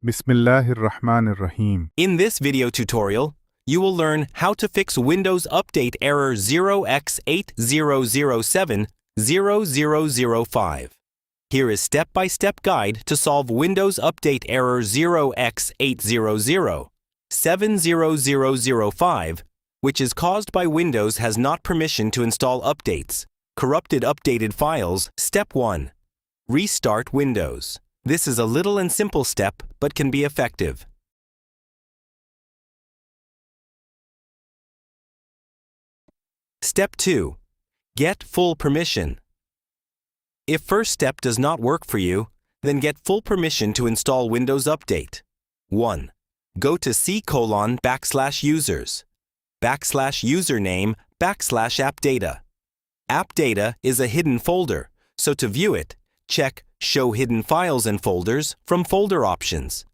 Bismillahirrahmanirrahim. In this video tutorial, you will learn how to fix Windows Update error 0x80070005. Here is step-by-step guide to solve Windows Update error 0x80070005, which is caused by Windows has not permission to install updates. Corrupted updated files. Step 1. Restart Windows. This is a little and simple step, but can be effective. Step 2. Get full permission. If first step does not work for you, then get full permission to install Windows Update. 1. Go to c:\users, \username, \appdata. AppData is a hidden folder, so to view it, check Show Hidden Files and Folders from Folder Options.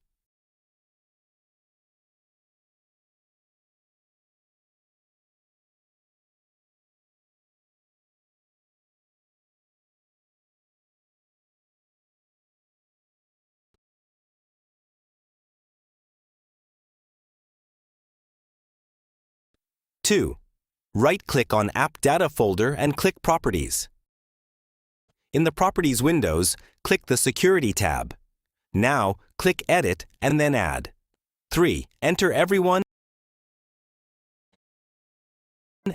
Two. Right-click on AppData folder and click Properties. In the Properties windows, click the Security tab. Now, click Edit and then Add. 3. Enter everyone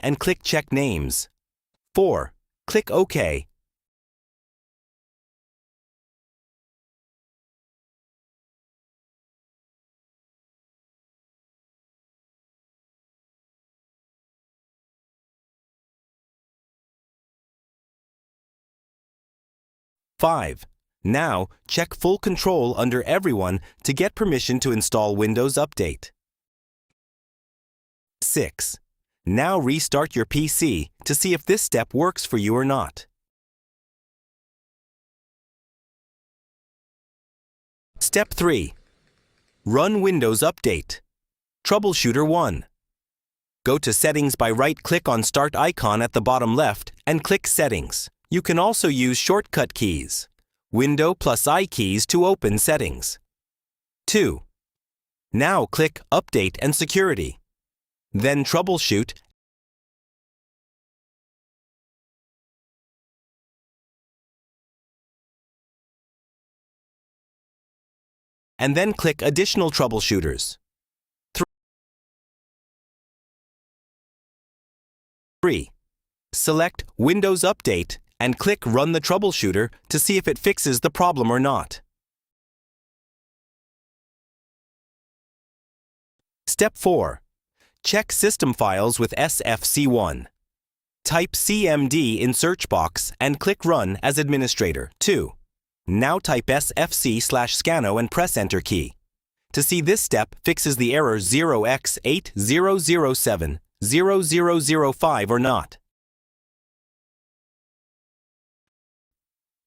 and click Check Names. 4. Click OK. Five. Now, check Full Control under Everyone to get permission to install Windows Update. 6. Now restart your PC to see if this step works for you or not. Step 3. Run Windows Update. Troubleshooter 1. Go to Settings by right-click on Start icon at the bottom left and click Settings. You can also use shortcut keys, Window plus I keys to open Settings. 2. Now click Update and Security. Then Troubleshoot and then click Additional Troubleshooters. 3. Select Windows Update and click Run the Troubleshooter to see if it fixes the problem or not. Step 4. Check System Files with SFC1. Type CMD in search box and click Run as administrator. 2. Now type sfc/scano and press Enter key. To see this step fixes the error 0x80070005 or not.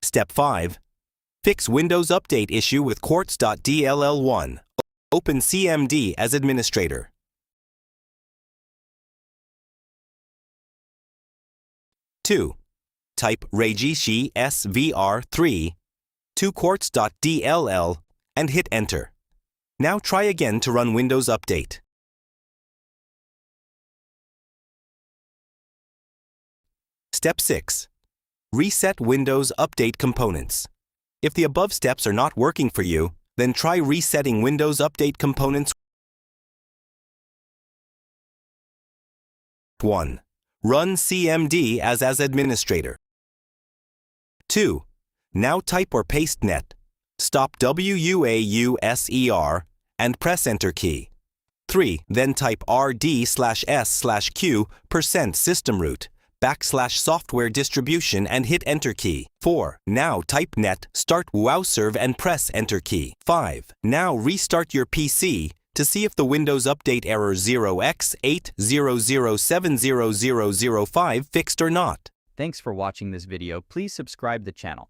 Step 5. Fix Windows Update issue with Quartz.dll 1. Open CMD as administrator. 2. Type regishi svr3 to Quartz.dll and hit Enter. Now try again to run Windows Update. Step 6. Reset Windows Update components. If the above steps are not working for you, then try resetting Windows Update components. 1. Run CMD as administrator. 2. Now type or paste net. Stop WUAUSER and press Enter key. 3. Then type RD/S/Q %systemroot \software distribution and hit Enter key. 4. Now type net start wowserve and press Enter key. 5. Now restart your PC to see if the Windows Update error 0x80070005 fixed or not. Thanks for watching this video. Please subscribe the channel.